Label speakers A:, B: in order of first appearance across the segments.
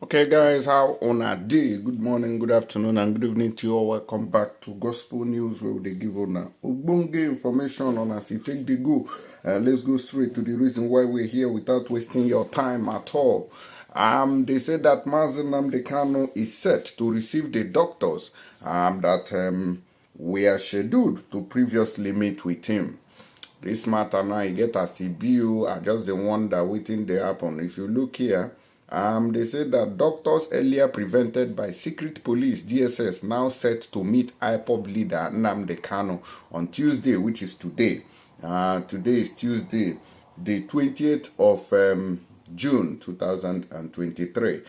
A: Okay, guys, how on a day? Good morning, good afternoon, and good evening to you all. Welcome back to Gospel News, where they give on Ubunge information on as you take the go. Let's go straight to the reason why we're here without wasting your time at all. They said that Mazi Nnamdi Kanu is set to receive the doctors that were scheduled to previously meet with him. This matter now, you get a CBU, are just the one that waiting to happen. If you look here, they said that doctors earlier prevented by secret police, DSS, now set to meet IPOB leader Nnamdi Kanu on Tuesday, which is today. Today is Tuesday, the 20th of June 2023.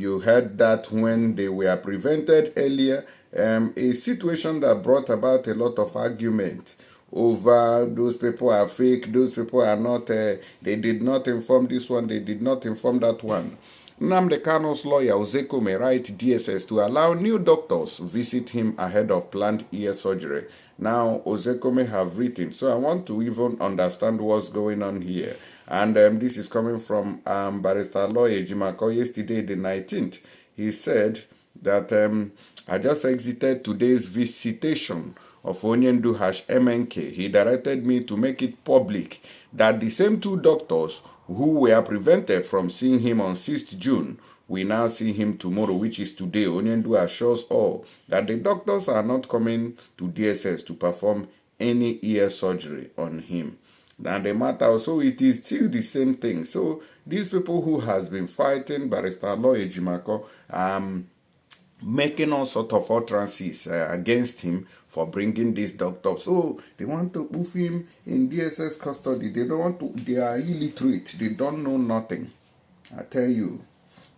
A: You heard that when they were prevented earlier, a situation that brought about a lot of argument over those people are fake, those people are not, they did not inform this one, they did not inform that one. Nnamdi Kanu's lawyer, Ozekhome, write DSS to allow new doctors visit him ahead of planned ear surgery. Now, Ozekhome have written, so I want to even understand what's going on here. And this is coming from Barrister Aloy Ejimakor yesterday, the 19th. He said that I just exited today's visitation of Onyendu MNK. He directed me to make it public that the same two doctors who were prevented from seeing him on 6th June will now see him tomorrow, which is today. Onyendu assures all that the doctors are not coming to DSS to perform any ear surgery on him. Now the matter, so it is still the same thing. So these people who has been fighting Barrister Aloy Ejimakor, making all sort of utterances against him for bringing this doctor. So they want to move him in DSS custody. They don't want to, they are illiterate. They don't know nothing. I tell you.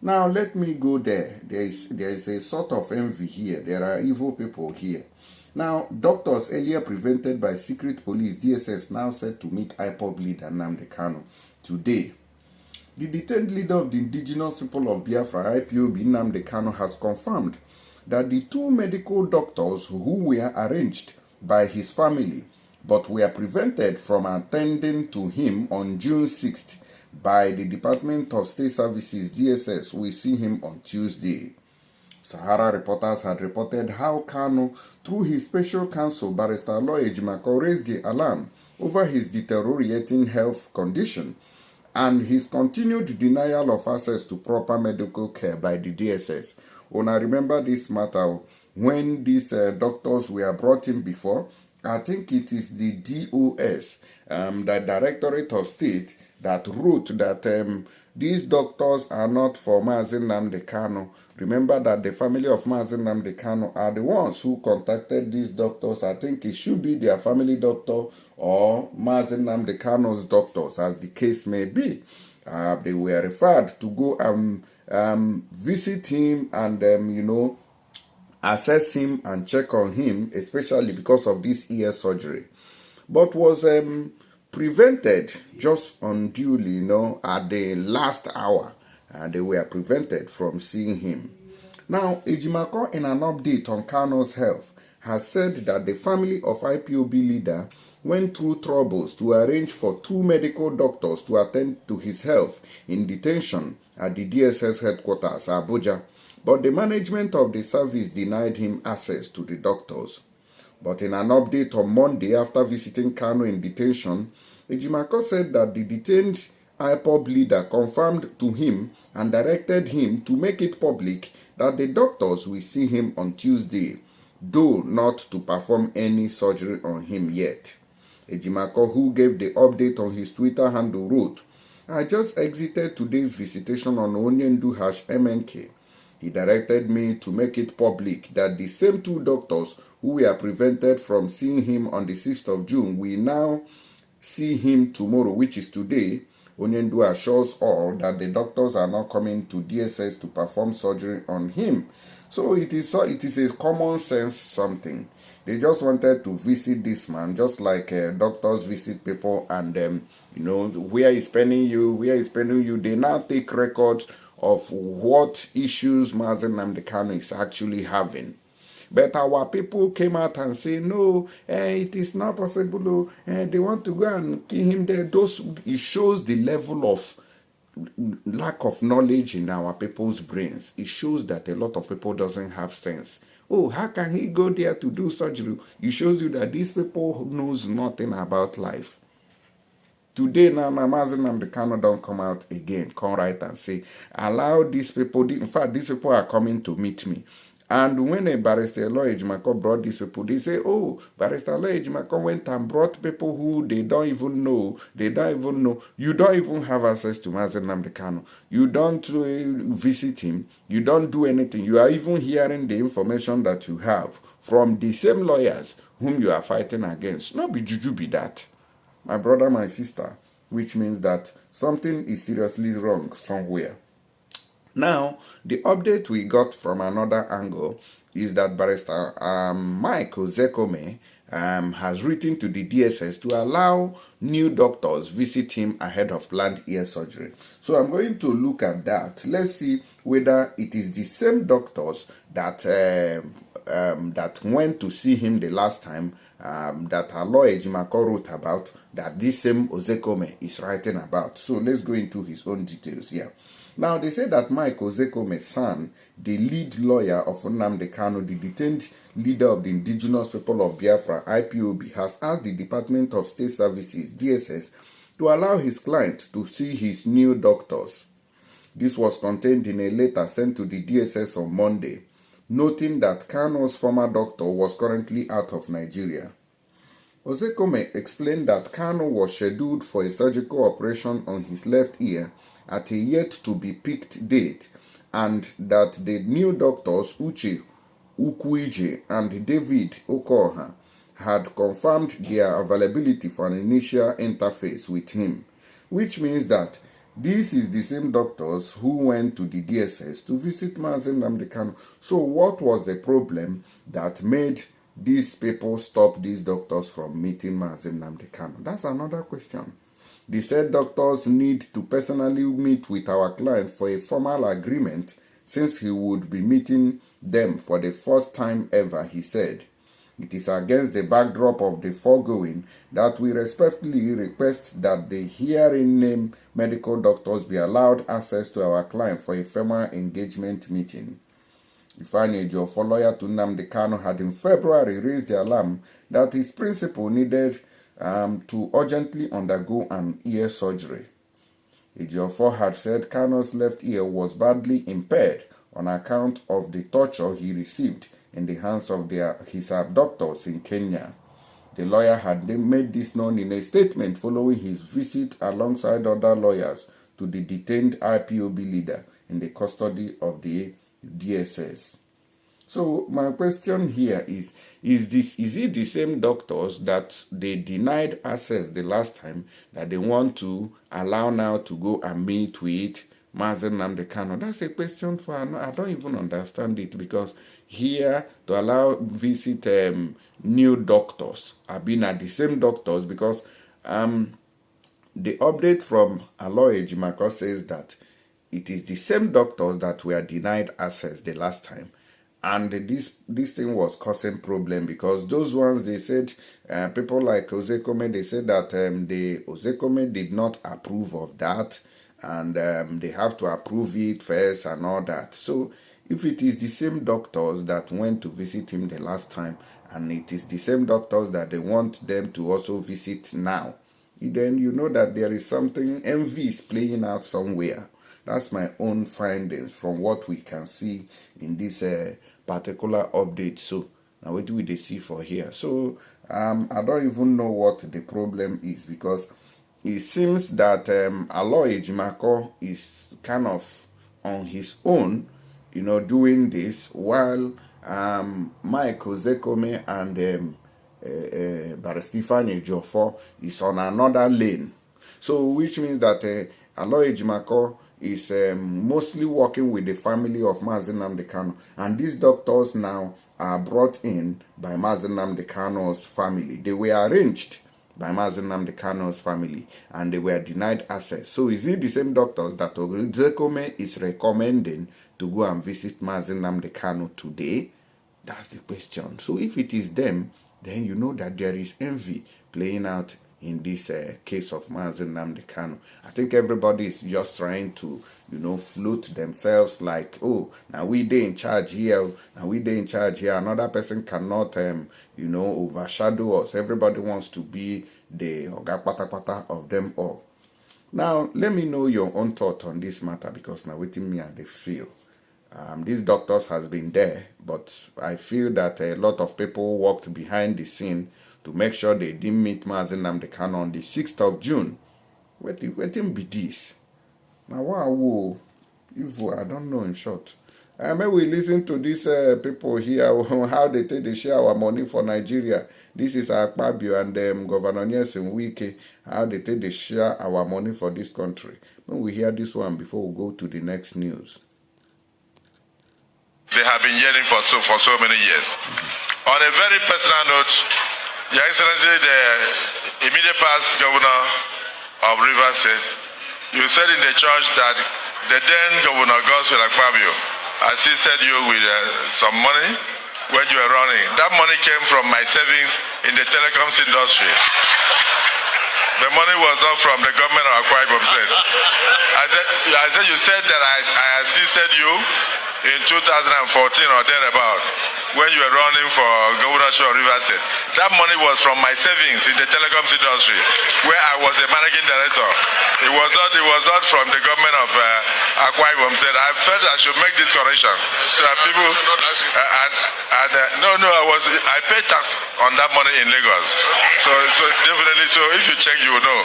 A: Now let me go there. There is a sort of envy here. There are evil people here. Now, doctors earlier prevented by secret police, DSS, now set to meet IPOB leader Nnamdi Kanu today. The detained leader of the indigenous people of Biafra, IPOB, Nnamdi Kanu, has confirmed that the two medical doctors who were arranged by his family but were prevented from attending to him on June 6th by the Department of State Services, DSS, will see him on Tuesday. Sahara reporters had reported how Kanu, through his special counsel, Barrister Aloy Ejimakor, raised the alarm over his deteriorating health condition and his continued denial of access to proper medical care by the DSS. Una remember this matter when these doctors were brought in before. I think it is the DOS, the Directorate of State, that wrote that these doctors are not for Mazi Nnamdi Kanu. Remember that the family of Mazi Nnamdi Kanu are the ones who contacted these doctors. I think it should be their family doctor or Mazi Nnamdi Kanu's doctors, as the case may be. They were referred to go and visit him and, assess him and check on him, especially because of this ear surgery. But was prevented just unduly, at the last hour. They were prevented from seeing him. Now, Ejimakor, in an update on Kanu's health, has said that the family of IPOB leader went through troubles to arrange for two medical doctors to attend to his health in detention at the DSS headquarters, Abuja, but the management of the service denied him access to the doctors. But in an update on Monday after visiting Kanu in detention, Ejimakor said that the detained IPOB leader confirmed to him and directed him to make it public that the doctors will see him on Tuesday, though not to perform any surgery on him yet. Ejimakor, who gave the update on his Twitter handle, wrote, "I just exited today's visitation on Onyendu MNK. He directed me to make it public that the same two doctors who were prevented from seeing him on the 6th of June will now see him tomorrow, which is today. Onyendu assures all that the doctors are not coming to DSS to perform surgery on him." So it is a common sense something. They just wanted to visit this man, just like doctors visit people, and where he's spending you. They now take record of what issues Mazi Nnamdi Kanu is actually having. But our people came out and say, no, it is not possible. They want to go and kill him there. It shows the level of lack of knowledge in our people's brains. It shows that a lot of people doesn't have sense. Oh, how can he go there to do surgery? It shows you that these people knows nothing about life. Today now, my Mazi Nnamdi Kanu don't come out again, come right and say, allow these people, in fact, these people are coming to meet me. And when a barrister Aloy Ejimakor brought these people, they say, oh, barrister Aloy Ejimakor went and brought people who they don't even know. They don't even know. You don't even have access to Mazi Nnamdi Kanu. You don't visit him. You don't do anything. You are even hearing the information that you have from the same lawyers whom you are fighting against. Not be juju be that. My brother, my sister, which means that something is seriously wrong somewhere. Now, the update we got from another angle is that Barrister Mike Ozekhome has written to the DSS to allow new doctors visit him ahead of planned ear surgery. So I'm going to look at that. Let's see whether it is the same doctors that that went to see him the last time that Aloy Ejimakor wrote about, that this same Ozekhome is writing about. So let's go into his own details here. Now, they say that Mike Ozekhome's son, the lead lawyer of Nnamdi Kanu, the detained leader of the indigenous people of Biafra, IPOB, has asked the Department of State Services, DSS, to allow his client to see his new doctors. This was contained in a letter sent to the DSS on Monday, noting that Kanu's former doctor was currently out of Nigeria. Ozekhome explained that Kanu was scheduled for a surgical operation on his left ear at a yet-to-be-picked date, and that the new doctors Uche Ukwuije and David Okoha had confirmed their availability for an initial interface with him, which means that this is the same doctors who went to the DSS to visit Mazi Nnamdi Kanu. So what was the problem that made these people stop these doctors from meeting Mazi Nnamdi Kanu? That's another question. The said doctors need to personally meet with our client for a formal agreement, since he would be meeting them for the first time ever, he said. It is against the backdrop of the foregoing that we respectfully request that the herein named medical doctors be allowed access to our client for a formal engagement meeting. Ifeanyi Ejiofor, lawyer to Nnamdi Kanu, had in February raised the alarm that his principal needed to urgently undergo an ear surgery. Ejiofor had said Kanu's left ear was badly impaired on account of the torture he received in the hands of his abductors in Kenya. The lawyer had made this known in a statement following his visit alongside other lawyers to the detained IPOB leader in the custody of the DSS. So my question here is it the same doctors that they denied access the last time that they want to allow now to go and meet with Mazi Nnamdi Kanu? That's a question for I don't even understand it, because here to allow visit new doctors have been at the same doctors, because the update from Aloy Ejimakor says that it is the same doctors that were denied access the last time. And this thing was causing problem, because those ones, they said, people like Ozekhome, they said that the Ozekhome did not approve of that, and they have to approve it first and all that. So if it is the same doctors that went to visit him the last time, and it is the same doctors that they want them to also visit now, then you know that there is something, envy is playing out somewhere. That's my own findings from what we can see in this particular update. So now what do we see for here? So I don't even know what the problem is, because it seems that Aloy Ejimakor is kind of on his own, you know, doing this, while Mike Ozekhome and Barrister Ifeanyi Ejiofor is on another lane. So which means that Aloy Ejimakor is mostly working with the family of Mazi Nnamdi Kanu, and these doctors now are brought in by Mazi Nnamdi Kanu's family. They were arranged by Mazi Nnamdi Kanu's family, and they were denied access. So is it the same doctors that Ozekhome is recommending to go and visit Mazi Nnamdi Kanu today? That's the question. So if it is them, then you know that there is envy playing out in this case of Mazi Nnamdi Kanu. I think everybody is just trying to, float themselves like, oh, now we they in charge here, now we they in charge here. Another person cannot, overshadow us. Everybody wants to be the oga pata of them all. Now, let me know your own thought on this matter, because now waiting me they feel. These doctors has been there, but I feel that a lot of people worked behind the scene to make sure they didn't meet Mazi Nnamdi Kanu on the 6th of June. Waiting be this. Now, wow, evil, I don't know in short. May we listen to these people here, how they take they share our money for Nigeria. This is Akpa and Governor Wike, how they take they share our money for this country. When we hear this one before we go to the next news.
B: They have been hearing for so many years. On a very personal note, Your Excellency, the immediate past governor of Rivers State, you said in the church that the then Governor Godswill Akpabio assisted you with some money when you were running. That money came from my savings in the telecoms industry. The money was not from the government of Akwa Ibom State. I said you said that I assisted you in 2014 or thereabout when you were running for governorship of Rivers State. That money was from my savings in the telecoms industry, where I was a managing director. It was not from the government of Akwa Ibom State. I felt I should make this correction so that people I paid tax on that money in Lagos. So definitely, so if you check, you will know.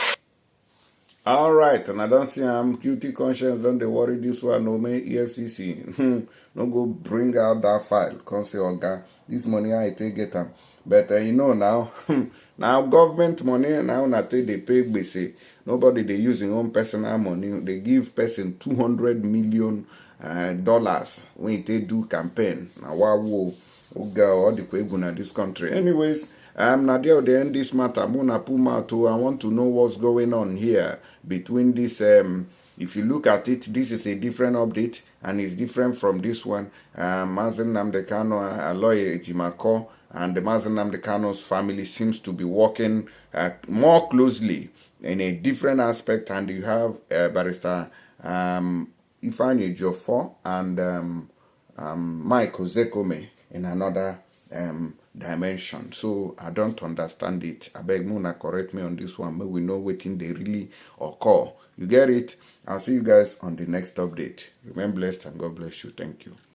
A: All right, and I don't see guilty conscience. Don't they worry this one? No, me EFCC. No go bring out that file. Can't say, okay, this money I take get them. But now, now government money now they pay basic. Nobody they using own personal money. They give person $200 million when they do campaign. Now wow, all the people in this country. Anyways. Nadia, they end this matter. I want to know what's going on here between this. If you look at it, this is a different update and it's different from this one. Mazi Nnamdi Kanu, Aloy Ejimakor, and the Mazi Nnamdi Kanu's family seems to be working more closely in a different aspect. And you have Barrister Ifeanyi Ejiofor and Mike Ozekhome in another dimension. So I don't understand it. I beg Muna correct me on this one, but we know waiting they really occur. You get it? I'll see you guys on the next update. Remain blessed and God bless you. Thank you.